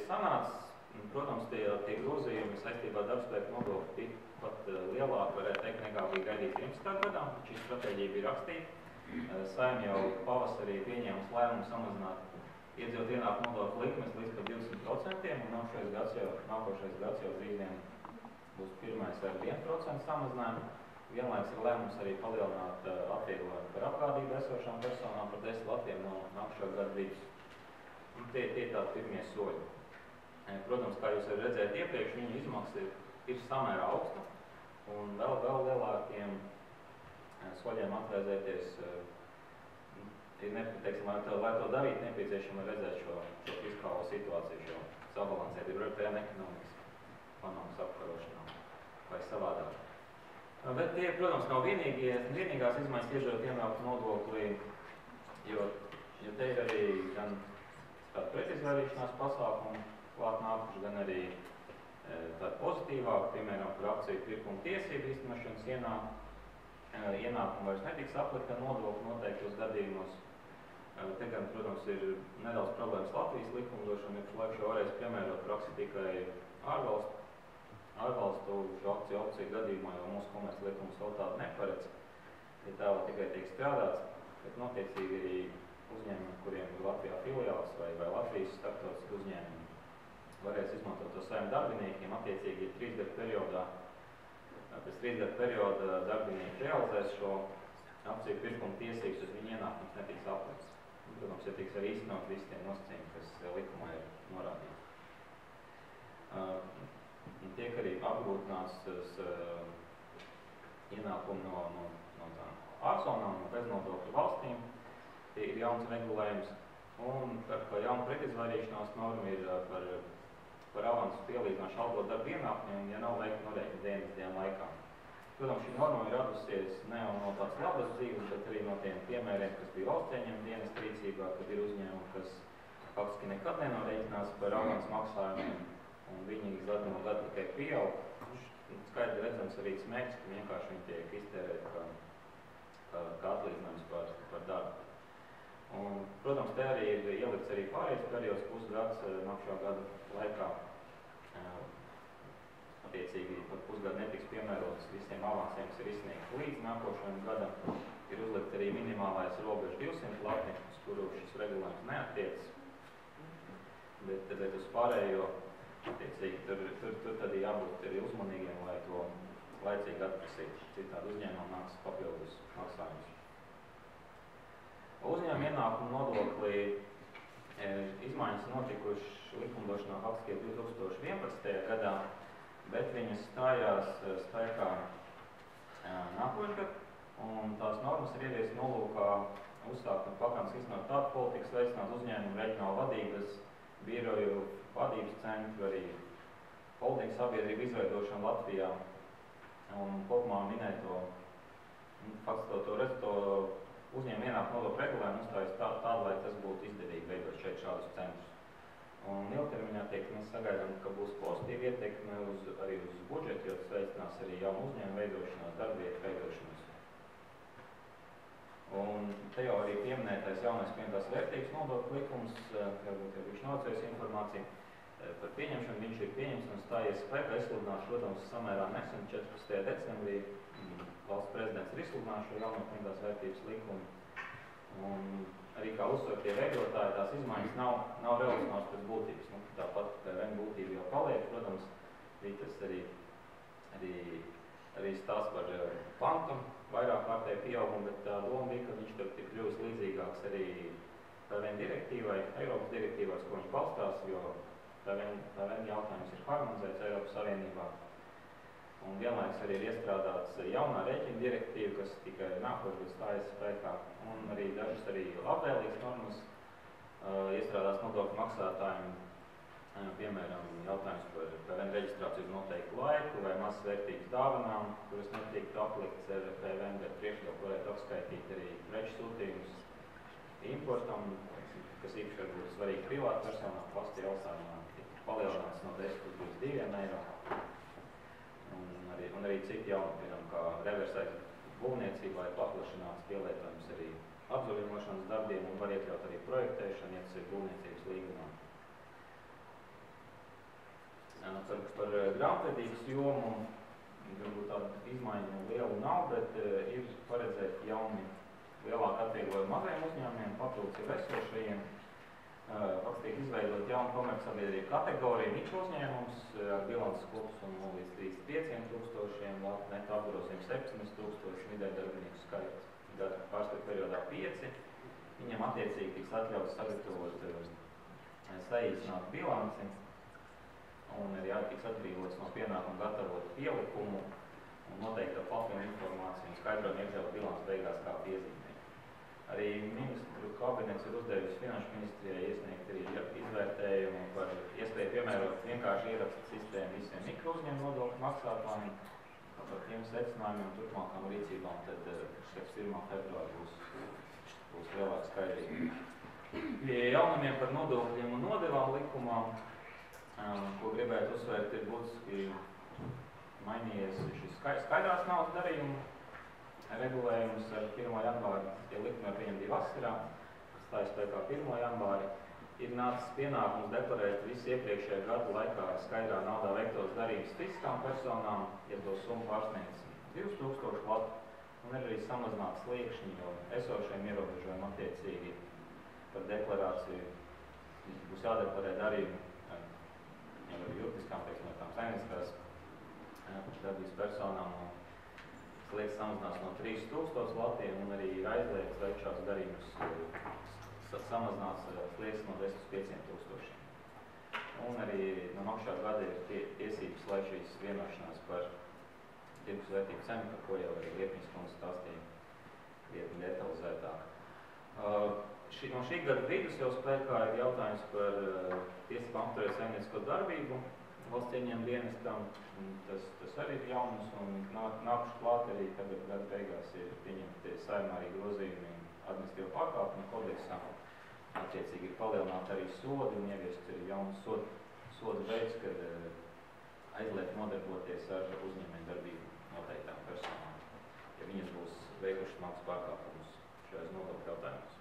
sanācis. Protams, tie grozījumi saistībā ar darbspēku nodokli pat lielāki, varētu teikt, nekā bija gaidīts 11. gadā. Šī stratēģija bija rakstīta. Saim jau pavasarī pieņēmis lēmumu samazināt iedzīvotāju ienākumu nodokļu likmes līdz pat 200%, un nākošais gads jau drīz vien būs pirmais ar 1% samazinājumu. Vienlaiks ir lēmums arī palielināt atvieglojumu par apgādību esošām personām par 10 latiem no nākošā gada vidus. Tie tādi pirmie soļi. Protams, kā jūs arī redzējāt iepriekš, viņu izmaksa ir samērā augsta, un vēl lielākiem soļiem atvēzēties teiksim, lai to darīt, nepieciešama redzēt šo fiskālo situāciju, šo sabalansētību ar PN ekonomikas apkarošanā vai savādāk. Bet tie, protams, nav vienīgās izmaiņas iedzīvotāju ienākumu nodoklī, jo te ir arī gan tāda pretizvairīšanās pasākuma klāt nākuši, gan arī tāda pozitīvāka, piemēram, par akciju pirkuma tiesību īstenošanas ienākumu vairs netiks aplikt ar nodokli noteiktos gadījumos. Te gan, protams, ir nedaudz problēmas Latvijas likumdošana, jo pašlaik šo varēs piemērot praksi tikai ārvalstu šo akciju gadījumā, jo mūsu komerces likums vēl tādu neparedz. Ja tā vēl tikai tiek strādāts, bet notiecīgi arī uzņēmumi, kuriem ir Latvijā filiāls vai Latvijas starptautiski uzņēmumi, varēs izmantot to saviem darbiniekiem. Attiecīgi, ja 3 gadu periodā, pēc 3 gadu perioda darbinieki realizēs šo akciju pirkuma tiesības, uz viņu ienākums netiks aplikts. Protams, ja tiks arī īstenot visi tie nosacījumi, kas likumā ir norādīti. Tiek arī apgrūtināts ienākumi no ārzonām, no beznodokļu valstīm. Tie ir jauns regulējums. Un kā jauna pretizvairīšanās norma ir par avansu pielīdzināšanu algot darba ienākumiem, ja nav veikta norēķina 90 dienu laikā. Protams, šī norma ir radusies ne jau no tādas labas dzīves, bet arī no tiem piemēriem, kas bija valsts ieņēmuma dienesta rīcībā, kad ir uzņēmumi, kas faktiski nekad nenorēķinās par avansu maksājumiem, un viņi gadu no gada tikai pieaug. Skaidri redzams arī smēķis, ka vienkārši viņi tiek iztērēti kā atlīdzinājums par darbu. Un, protams, te arī ir ielikts arī pārējais periods, pusgads nākošā gada laikā. Attiecīgi, pat pusgadu netiks piemērotas visiem avansiem, kas ir izsniegti līdz nākošajam gadam. Ir uzlikt arī minimālais robežs 200 lati, uz kuru šis regulējums neattiecas. Bet uz pārējo, attiecīgi, tur tad jābūt arī uzmanīgiem, lai to laicīgi atprasītu. Citādi uzņēmumam nāks papildus maksājumus. Uzņēmuma ienākumu nodoklī izmaiņas notikušas likumdošanā faktiski 2011. gadā, bet viņas stājās spēkā nākošgad, un tās normas ir ieviestas nolūkā uzsākt un pakāpeniski īstenot tādu politikas, veicināt uzņēmumu reģionālu vadības, biroju vadības centru, arī holdingu sabiedrību izveidošanu Latvijā, un kopumā minēto uzņēmuma ienākumu nodokļu regulējumu uzstājas tādu, lai tas būtu izdevīgi veidot šeit šādus centrus. Un ilgtermiņā mēs sagaidām, ka būs pozitīva ietekme arī uz budžetu, jo tas veicinās arī jaunu uzņēmumu veidošanos, darbvietu veidošanos. Un te jau arī pieminētais jaunais pieņemtās vērtības nodokļu likums, varbūt jau viņš nocējas informāciju par pieņemšanu, viņš ir pieņems un stājies spēkā, izsludināšu, protams, samērā nesen 14. decembrī. Valsts prezidents ir izsludinājis šo jauno pieņemtās vērtības likumu. Un arī kā uzsver tie veidotāji, tās izmaiņas nav revolucionāras pēc būtības. Tāpat PVN būtība jau paliek, protams, bija tas arī stāsts par kvantumu, vairāk kārtēju pieaugumu, bet tā doma bija, ka viņš tur ir kļuvis līdzīgāks arī PVN direktīvai, Eiropas direktīvās, ko viņš balstās, jo PVN jautājums ir harmonizēts Eiropas Savienībā. Un vienlaiks arī ir iestrādāts jaunā rēķina direktīva, kas tikai nākošais stājas spēkā, un arī dažas arī labvēlīgas normas iestrādās nodokļu maksātājiem, piemēram, jautājums par PVN reģistrāciju uz noteiktu laiku vai mazas vērtīgas dāvanām, kuras netiktu aplikts ar PVN, bet priekšlikumi varētu apskaitīt arī preču sūtījumus importam, kas īpaši varbūt svarīgi privātu personām, pasta jautājumā palielināts no 10 līdz 2 eiro. Un arī citi jauni, piemēram, kā reversais būvniecībā ir paplašināts pielietojums arī apzaļumošanas darbiem un var iekļaut arī projektēšanu, ja tas ir būvniecības līgumā. Par grāmatvedības jomu varbūt tāda izmaiņa liela nav, bet ir paredzēti jauni lielāka atvieglojuma mazajiem uzņēmumiem, papildus ir esošajiem. Tiek izveidot jaunu komercsabiedrību kategoriju mikro uzņēmums ar bilances kopsumu līdz 35,000, neto apgrozījums 7,000, vidēji darbinieku skaits gada pārskatu periodā 5. Viņam attiecīgi tiks atļauts sagatavot saīsināt bilanci un arī tiks atbrīvots no pienākuma gatavot pielikumu un noteikti ar papildu informāciju un skaidrojumu iekļaut bilances beigās kā piezīmē. Arī ministru kabinets ir uzdevis Finanšu ministrijai iesniegt arī izvērtējumu par iespēju piemērot vienkārši ierakstu sistēmu visiem mikro uzņēmumu nodokļu maksātājiem. Par tiem secinājumiem turpmākām rīcībām tad pēc 1. februāra būs lielāka skaidrība. Pie jaunumiem par nodokļiem un nodevām likumām, ko gribētu uzsvērt, ir būtiski mainījies šis skaidrās naudas darījumu regulējums ar 1. janvāri, ja likumi ar pieņemti vasarā, kas stājas spēkā 1. janvāri, ir nācis pienākums deklarēt visu iepriekšējā gadu laikā skaidrā naudā veiktos darījumus fiziskām personām, ja to summu pārsniedz 2000 latu, un ir arī samazināts sliekšņi, jo esošiem ierobežojumiem attiecīgi par deklarāciju būs jādeklarē darījumi jau ar juridiskām, teiksim, tām saimnieciskās darbības personām, sliekts samazinās no 3000 latiem un arī ir aizliegts veikt šādus darījumus samazinās sliekts no 10 līdz 5000. Un arī no nākošā gada ir tiesības, lai šīs vienošanās par tirgus vērtību cenu, par ko jau arī Liepņas kundze stāstīja krietni detalizētāk. No šī gada vidus jau spēkā ir jautājums par tiesībām apturēt saimniecisko darbību valsts ieņēmuma dienestam. Tas arī ir jaunums un nākuši klāt arī tagad gada beigās ir pieņemti Saeimā arī grozījumi administratīvo pārkāpumu kodeksā. Attiecīgi ir palielināti arī sodi un ieviest arī jaunas sodu veids, kad aizliegt nodarboties ar uzņēmēju darbību noteiktām personām, ja viņas būs veikušas smagus pārkāpumus šajos nodokļu jautājumos.